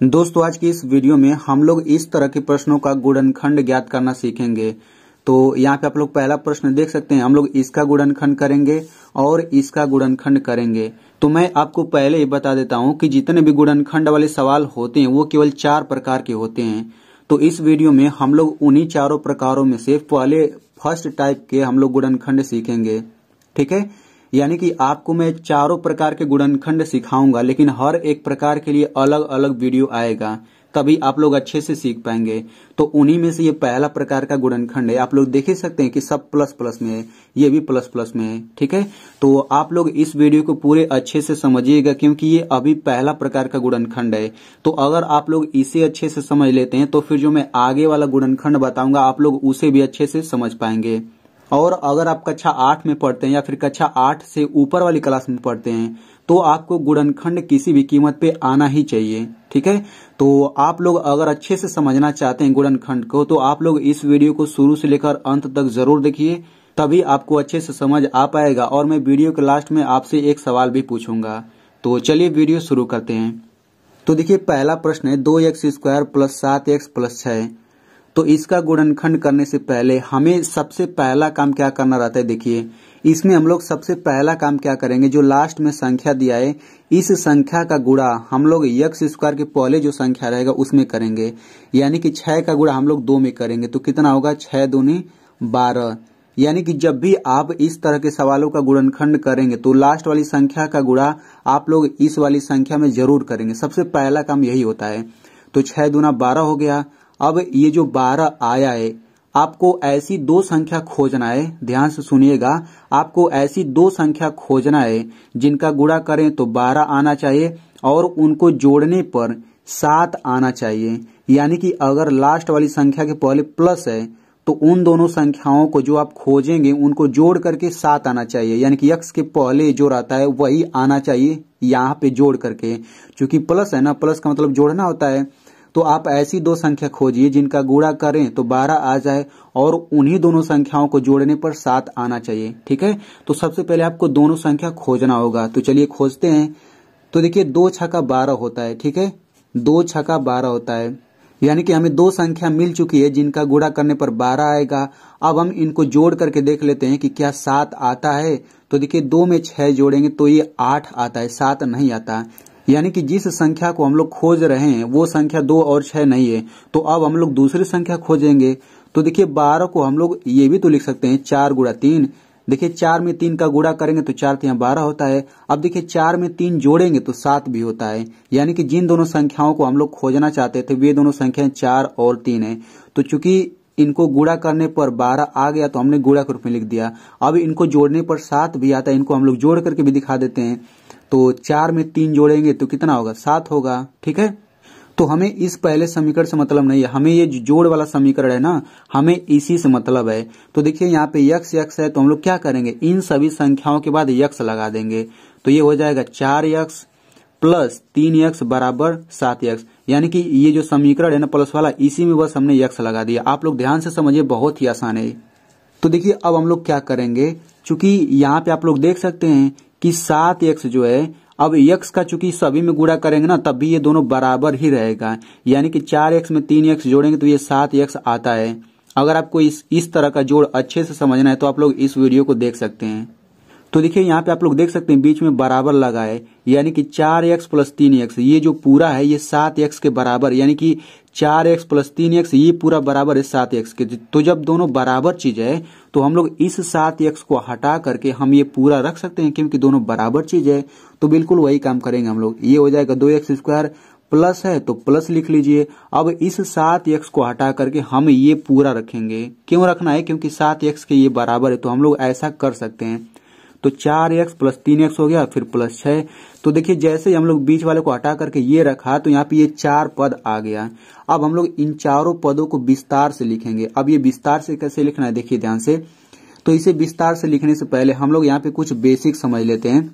दोस्तों आज की इस वीडियो में हम लोग इस तरह के प्रश्नों का गुणनखंड ज्ञात करना सीखेंगे। तो यहाँ पे आप लोग पहला प्रश्न देख सकते हैं, हम लोग इसका गुणनखंड करेंगे और इसका गुणनखंड करेंगे। तो मैं आपको पहले ही बता देता हूँ कि जितने भी गुणनखंड वाले सवाल होते हैं वो केवल 4 प्रकार के होते हैं। तो इस वीडियो में हम लोग उन्हीं चारों प्रकारों में से पहले फर्स्ट टाइप के हम लोग गुणनखंड सीखेंगे। ठीक है, यानी कि आपको मैं चारों प्रकार के गुणनखंड सिखाऊंगा, लेकिन हर एक प्रकार के लिए अलग अलग वीडियो आएगा, तभी आप लोग अच्छे से सीख पाएंगे। तो उन्हीं में से ये पहला प्रकार का गुणनखंड है। आप लोग देख ही सकते हैं कि सब प्लस प्लस में है, ये भी प्लस प्लस में है। ठीक है, तो आप लोग इस वीडियो को पूरे अच्छे से समझिएगा, क्योंकि ये अभी पहला प्रकार का गुणनखंड है। तो अगर आप लोग इसे अच्छे से समझ लेते हैं तो फिर जो मैं आगे वाला गुणनखंड बताऊंगा आप लोग उसे भी अच्छे से समझ पाएंगे। और अगर आप कक्षा 8 में पढ़ते हैं या फिर कक्षा 8 से ऊपर वाली क्लास में पढ़ते हैं तो आपको गुणनखंड किसी भी कीमत पे आना ही चाहिए। ठीक है, तो आप लोग अगर अच्छे से समझना चाहते हैं गुणनखंड को तो आप लोग इस वीडियो को शुरू से लेकर अंत तक जरूर देखिए, तभी आपको अच्छे से समझ आ पाएगा। और मैं वीडियो के लास्ट में आपसे एक सवाल भी पूछूंगा। तो चलिए वीडियो शुरू करते हैं। तो देखिए पहला प्रश्न है 2x² + 7x + 6। तो इसका गुणनखंड करने से पहले हमें सबसे पहला काम क्या करना रहता है। देखिए इसमें हम लोग सबसे पहला काम क्या करेंगे, जो लास्ट में संख्या दिया है इस संख्या का गुणा हम लोग x² के पहले जो संख्या रहेगा उसमें करेंगे। यानी कि 6 का गुणा हम लोग 2 में करेंगे तो कितना होगा, 6 दूनी 12। यानी कि जब भी आप इस तरह के सवालों का गुणनखंड करेंगे तो लास्ट वाली संख्या का गुणा आप लोग इस वाली संख्या में जरूर करेंगे। सबसे पहला काम यही होता है। तो 6 दूना 12 हो गया। अब ये जो 12 आया है आपको ऐसी दो संख्या खोजना है, ध्यान से सुनिएगा। आपको ऐसी दो संख्या खोजना है जिनका गुणा करें तो 12 आना चाहिए और उनको जोड़ने पर 7 आना चाहिए। यानी कि अगर लास्ट वाली संख्या के पहले प्लस है तो उन दोनों संख्याओं को जो आप खोजेंगे उनको जोड़ करके 7 आना चाहिए। यानी कि x के पहले जो रहता है वही आना चाहिए यहाँ पे जोड़ करके, क्योंकि प्लस है ना, प्लस का मतलब जोड़ना होता है। तो आप ऐसी दो संख्या खोजिए जिनका गुणा करें तो 12 आ जाए और उन्हीं दोनों संख्याओं को जोड़ने पर 7 आना चाहिए। ठीक है, तो सबसे पहले आपको दोनों संख्या खोजना होगा। तो चलिए खोजते हैं। तो देखिए 2 छक्का 12 होता है। ठीक है, 2 छक्का 12 होता है। यानी कि हमें दो संख्या मिल चुकी है जिनका गुणा करने पर 12 आएगा। अब हम इनको जोड़ करके देख लेते हैं कि क्या 7 आता है। तो देखिए 2 में 6 जोड़ेंगे तो ये 8 आता है, 7 नहीं आता। यानी कि जिस संख्या को हम लोग खोज रहे हैं वो संख्या 2 और 6 नहीं है। तो अब हम लोग दूसरी संख्या खोजेंगे। तो देखिए 12 को हम लोग ये भी तो लिख सकते हैं 4 गुणा 3। देखिए 4 में 3 का गुणा करेंगे तो 4 3 12 होता है। अब देखिए 4 में 3 जोड़ेंगे तो 7 भी होता है। यानी कि जिन दोनों संख्याओं को हम लोग खोजना चाहते थे वे दोनों संख्याएं 4 और 3 है। तो चूंकि इनको गुणा करने पर 12 आ गया तो हमने गुणा के रूप में लिख दिया। अब इनको जोड़ने पर 7 भी आता है, इनको हम लोग जोड़ करके भी दिखा देते हैं। तो 4 में 3 जोड़ेंगे तो कितना होगा, 7 होगा। ठीक है, तो हमें इस पहले समीकरण से मतलब नहीं है, हमें ये जोड़ वाला समीकरण है ना, हमें इसी से मतलब है। तो देखिए यहाँ पे x है तो हम लोग क्या करेंगे, इन सभी संख्याओं के बाद x लगा देंगे। तो ये हो जाएगा 4x + 3x = 7x। यानी कि ये जो समीकरण है ना प्लस वाला, इसी में बस हमने x लगा दिया। आप लोग ध्यान से समझिए, बहुत ही आसान है। तो देखिए अब हम लोग क्या करेंगे, चूंकि यहाँ पे आप लोग देख सकते हैं कि 7x जो है, अब x का चूंकि सभी में गुणा करेंगे ना तब भी ये दोनों बराबर ही रहेगा। यानी कि 4x में 3x जोड़ेंगे तो ये 7x आता है। अगर आपको इस तरह का जोड़ अच्छे से समझना है तो आप लोग इस वीडियो को देख सकते हैं। तो देखिए यहाँ पे आप लोग देख सकते हैं बीच में बराबर लगा है, यानी कि 4x + 3x ये जो पूरा है ये 7x के बराबर, यानी कि 4x + 3x ये पूरा बराबर है 7x के। तो जब दोनों बराबर चीज है तो हम लोग इस 7x को हटा करके हम ये पूरा रख सकते हैं, क्योंकि दोनों बराबर चीज है। तो बिल्कुल वही काम करेंगे हम लोग। ये हो जाएगा 2x² प्लस है तो प्लस लिख लीजिए। अब इस 7x को हटा करके हम ये पूरा रखेंगे। क्यों रखना है, क्योंकि 7x के ये बराबर है, तो हम लोग ऐसा कर सकते हैं। तो 4x + 3x हो गया, फिर +6। तो देखिए जैसे ही हम लोग बीच वाले को हटा करके ये रखा तो यहाँ पे ये 4 पद आ गया। अब हम लोग इन चारों पदों को विस्तार से लिखेंगे। अब ये विस्तार से कैसे लिखना है देखिए ध्यान से। तो इसे विस्तार से लिखने से पहले हम लोग यहाँ पे कुछ बेसिक समझ लेते हैं।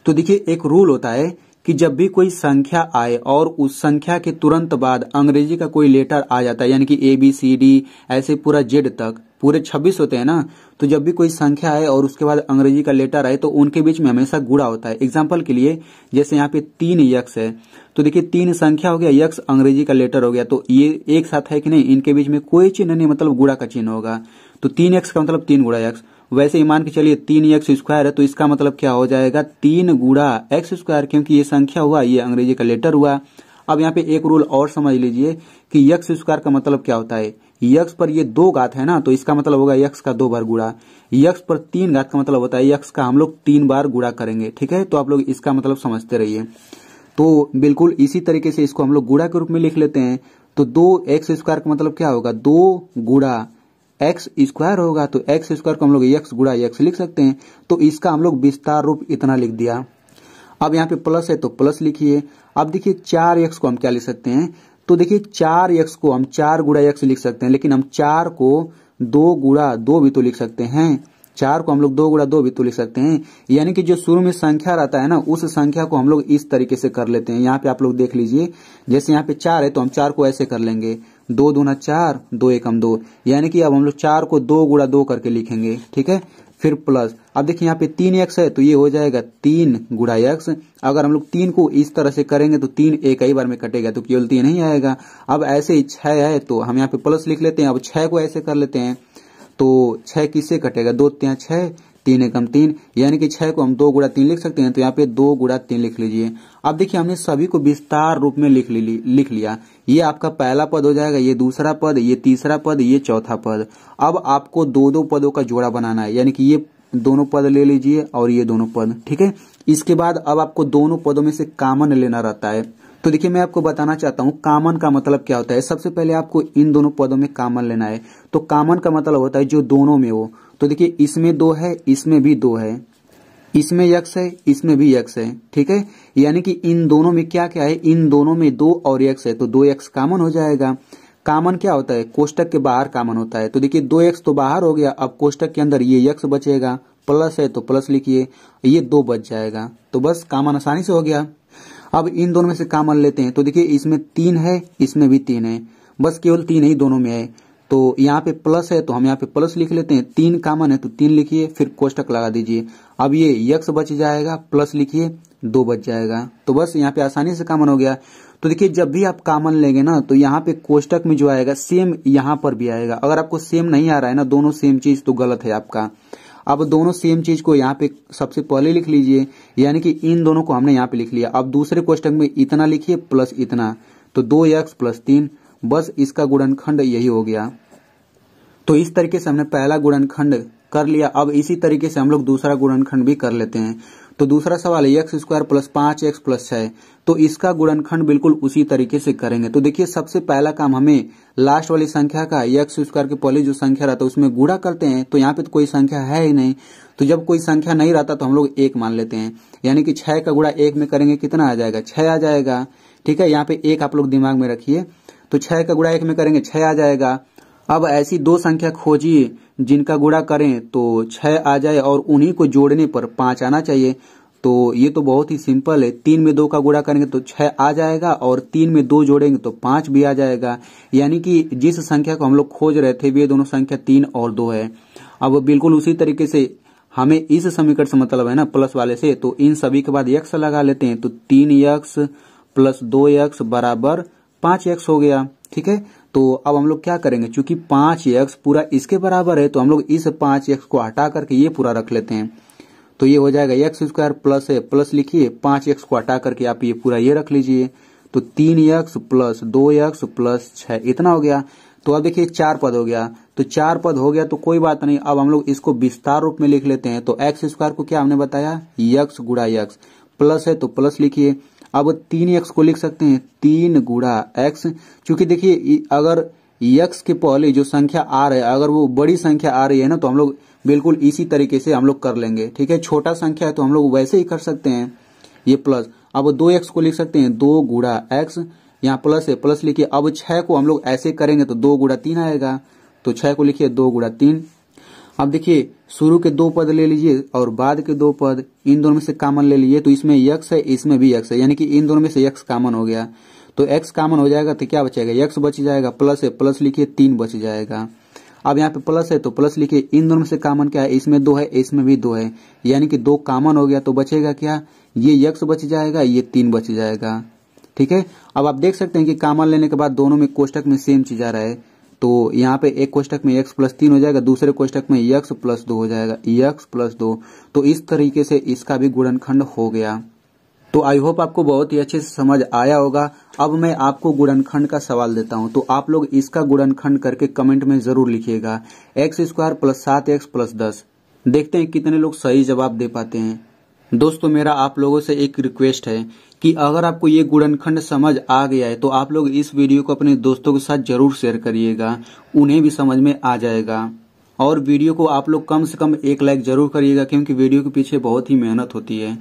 तो देखिए एक रूल होता है कि जब भी कोई संख्या आए और उस संख्या के तुरंत बाद अंग्रेजी का कोई लेटर आ जाता है, यानी कि ABCD ऐसे पूरा Z तक, पूरे 26 होते हैं ना, तो जब भी कोई संख्या आए और उसके बाद अंग्रेजी का लेटर आए तो उनके बीच में हमेशा गुणा होता है। एग्जाम्पल के लिए जैसे यहाँ पे 3 यक्स है, तो देखिए 3 संख्या हो गया, यक्स अंग्रेजी का लेटर हो गया, तो ये एक साथ है कि नहीं, इनके बीच में कोई चिन्ह नहीं, मतलब गुणा का चिन्ह होगा। तो 3 यक्स का मतलब 3 गुणा यक्स। वैसे ही मान के चलिए 3 यक्स स्क्वायर है, तो इसका मतलब क्या हो जाएगा 3 गुणा एक्स स्क्वायर, क्योंकि ये संख्या हुआ, ये अंग्रेजी का लेटर हुआ। अब यहाँ पे एक रूल और समझ लीजिए कि यक्स स्क्वायर का मतलब क्या होता है, यक्स पर ये 2 घात है ना, तो इसका मतलब होगा यक्स का 2 बार गुणा। यक्स पर 3 घात का मतलब होता है यक्स का हम लोग 3 बार गुणा करेंगे। ठीक है, तो आप लोग इसका मतलब समझते रहिए। तो बिल्कुल इसी तरीके से इसको हम लोग गुणा के रूप में लिख लेते हैं। तो 2 एक्स स्क्वायर का मतलब क्या होगा, 2 गुणा एक्स स्क्वायर होगा, तो एक्स स्क्वायर को हम लोग एक्स गुणा एक्स लिख सकते हैं। तो इसका हम लोग विस्तार रूप इतना लिख दिया। अब यहाँ पे प्लस है तो प्लस लिखिए। अब देखिए 4 एक्स को हम क्या लिख सकते हैं, तो देखिए 4 एक्स को हम 4 गुणा एक्स लिख सकते हैं, लेकिन हम 4 को 2 गुणा 2 भी तो लिख सकते हैं। 4 को हम लोग 2 गुणा 2 भी तो लिख सकते हैं। यानी कि जो शुरू में संख्या रहता है ना, उस संख्या को हम लोग इस तरीके से कर लेते हैं। यहाँ पे आप लोग देख लीजिए, जैसे यहाँ पे 4 है तो हम 4 को ऐसे कर लेंगे, 2 दूना 4, 2 एकम 2, यानी कि अब हम लोग 4 को 2 गुणा 2 करके लिखेंगे। ठीक है, फिर प्लस। अब देखिए यहाँ पे 3 एक्स है तो ये हो जाएगा 3 गुणा एक्स। अगर हम लोग 3 को इस तरह से करेंगे तो 3 एक ही बार में कटेगा, तो केवल 3 नहीं आएगा। अब ऐसे ही 6 है तो हम यहाँ पे प्लस लिख लेते हैं। अब 6 को ऐसे कर लेते हैं, तो 6 किससे कटेगा, 2 3 6, 3 एकम 3, यानी कि 6 को हम 2 गुणा 3 लिख सकते हैं। तो यहाँ पे 2 गुणा 3 लिख लीजिए। अब देखिए हमने सभी को विस्तार रूप में लिख लिया। ये आपका पहला पद हो जाएगा, ये दूसरा पद, ये तीसरा पद, ये चौथा पद। अब आपको 2-2 पदों का जोड़ा बनाना है, यानी कि ये दोनों पद ले लीजिए और ये दोनों पद। ठीक है, इसके बाद अब आपको दोनों पदों में से कॉमन लेना रहता है। तो देखिए मैं आपको बताना चाहता हूँ कॉमन का मतलब क्या होता है। सबसे पहले आपको इन दोनों पदों में कॉमन लेना है। तो कॉमन का मतलब होता है जो दोनों में हो। तो देखिए इसमें 2 है, इसमें भी 2 है, इसमें यक्स है, इसमें भी यक्स है। ठीक है, यानी कि इन दोनों में क्या क्या है, इन दोनों में 2 और यक्स है, तो 2 यक्स कॉमन हो जाएगा। कॉमन क्या होता है, कोष्टक के बाहर कॉमन होता है। तो देखिए 2 यक्स तो बाहर हो गया, अब कोष्टक के अंदर ये यक्स बचेगा, प्लस है तो प्लस लिखिए, ये 2 बच जाएगा। तो बस कॉमन आसानी से हो गया। अब इन दोनों में से कॉमन लेते हैं, तो देखिए इसमें 3 है, इसमें भी 3 है, बस केवल 3 ही दोनों में है। तो यहाँ पे प्लस है तो हम यहाँ पे प्लस लिख लेते हैं, 3 कॉमन है तो 3 लिखिए, फिर कोष्टक लगा दीजिए। अब ये यक्स बच जाएगा, प्लस लिखिए, 2 बच जाएगा। तो बस यहाँ पे आसानी से कॉमन हो गया। तो देखिए जब भी आप कॉमन लेंगे ना, तो यहाँ पे कोष्टक में जो आएगा सेम यहाँ पर भी आएगा। अगर आपको सेम नहीं आ रहा है ना, दोनों सेम चीज, तो गलत है आपका। अब दोनों सेम चीज को यहाँ पे सबसे पहले लिख लीजिए, यानी कि इन दोनों को हमने यहाँ पे लिख लिया। अब दूसरे कोष्टक में इतना लिखिए प्लस इतना, तो 2x प्लस 3, बस इसका गुणनखंड यही हो गया। तो इस तरीके से हमने पहला गुणनखंड कर लिया। अब इसी तरीके से हम लोग दूसरा गुणनखंड भी कर लेते हैं। तो दूसरा सवाल है x square plus 5x plus 6, तो इसका गुणनखंड बिल्कुल उसी तरीके से करेंगे। तो देखिए सबसे पहला काम हमें लास्ट वाली संख्या का एक्स स्क्वायर के पहले जो संख्या रहता है उसमें गुणा करते हैं। तो यहाँ पे तो कोई संख्या है ही नहीं, तो जब कोई संख्या नहीं रहता तो हम लोग 1 मान लेते हैं, यानी कि 6 का गुणा 1 में करेंगे कितना आ जाएगा, 6 आ जाएगा। ठीक है, यहाँ पे 1 आप लोग दिमाग में रखिए। तो 6 का गुणा 1 में करेंगे 6 आ जाएगा। अब ऐसी 2 संख्या खोजिए जिनका गुणा करें तो 6 आ जाए और उन्हीं को जोड़ने पर 5 आना चाहिए। तो ये तो बहुत ही सिंपल है, 3 में 2 का गुणा करेंगे तो 6 आ जाएगा और 3 में 2 जोड़ेंगे तो 5 भी आ जाएगा। यानी कि जिस संख्या को हम लोग खोज रहे थे वे दोनों संख्या 3 और 2 है। अब बिल्कुल उसी तरीके से हमें इस समीकरण से मतलब है ना प्लस वाले से, तो इन सभी के बाद x लगा लेते हैं। तो 3x प्लस 2x बराबर 5x हो गया। ठीक है, तो अब हम लोग क्या करेंगे, चूंकि 5x पूरा इसके बराबर है तो हम लोग इस 5x को हटा करके ये पूरा रख लेते हैं। तो ये हो जाएगा एक्स स्क्वायर प्लस है, प्लस लिखिए, 5x को हटा करके आप ये पूरा ये रख लीजिए। तो 3x प्लस 2x प्लस 6 इतना हो गया। तो अब देखिए 4 पद हो गया। तो 4 पद हो गया तो कोई बात नहीं, अब हम लोग इसको विस्तार रूप में लिख लेते हैं। तो एक्स स्क्वायर को क्या हमने बताया, यक्स गुणा यक्स, प्लस है तो प्लस लिखिए। अब 3x को लिख सकते हैं 3 गुणा x, क्योंकि देखिए अगर x के पहले जो संख्या आ रहा है अगर वो बड़ी संख्या आ रही है ना, तो हम लोग बिल्कुल इसी तरीके से हम लोग कर लेंगे। ठीक है, छोटा संख्या है तो हम लोग वैसे ही कर सकते हैं, ये प्लस। अब 2x को लिख सकते हैं 2 गुणा x, यहाँ प्लस है प्लस लिखिए। अब 6 को हम लोग ऐसे करेंगे तो 2 गुणा 3 आएगा, तो 6 को लिखिए 2 गुणा 3। अब देखिए शुरू के 2 पद ले लीजिए और बाद के 2 पद, इन दोनों में से कॉमन ले लीजिए। तो इसमें x है, इसमें भी x है, यानी कि इन दोनों में से x कॉमन हो गया। तो x कॉमन हो जाएगा तो क्या बचेगा, x बच जाएगा, प्लस है प्लस लिखिए 3 बच जाएगा। अब यहाँ पे प्लस है तो प्लस लिखिए, इन दोनों में से कॉमन क्या है, इसमें 2 है, इसमें भी 2 है, यानी कि 2 कॉमन हो गया तो बचेगा क्या, ये x बच जाएगा, ये 3 बच जाएगा। ठीक है, अब आप देख सकते हैं कि कॉमन लेने के बाद दोनों में कोष्टक में सेम चीज आ रहा है, तो यहाँ पे एक कोष्टक में x + 3 हो जाएगा, दूसरे कोष्टक में x + 2 हो जाएगा, x + 2। तो इस तरीके से इसका भी गुणनखंड हो गया। तो आई होप आपको बहुत ही अच्छे से समझ आया होगा। अब मैं आपको गुणनखंड का सवाल देता हूं, तो आप लोग इसका गुणनखंड करके कमेंट में जरूर लिखिएगा, x² + 7x + 10। देखते हैं कितने लोग सही जवाब दे पाते हैं। दोस्तों मेरा आप लोगों से एक रिक्वेस्ट है कि अगर आपको ये गुणनखंड समझ आ गया है तो आप लोग इस वीडियो को अपने दोस्तों के साथ जरूर शेयर करिएगा, उन्हें भी समझ में आ जाएगा। और वीडियो को आप लोग कम से कम 1 लाइक जरूर करिएगा, क्योंकि वीडियो के पीछे बहुत ही मेहनत होती है।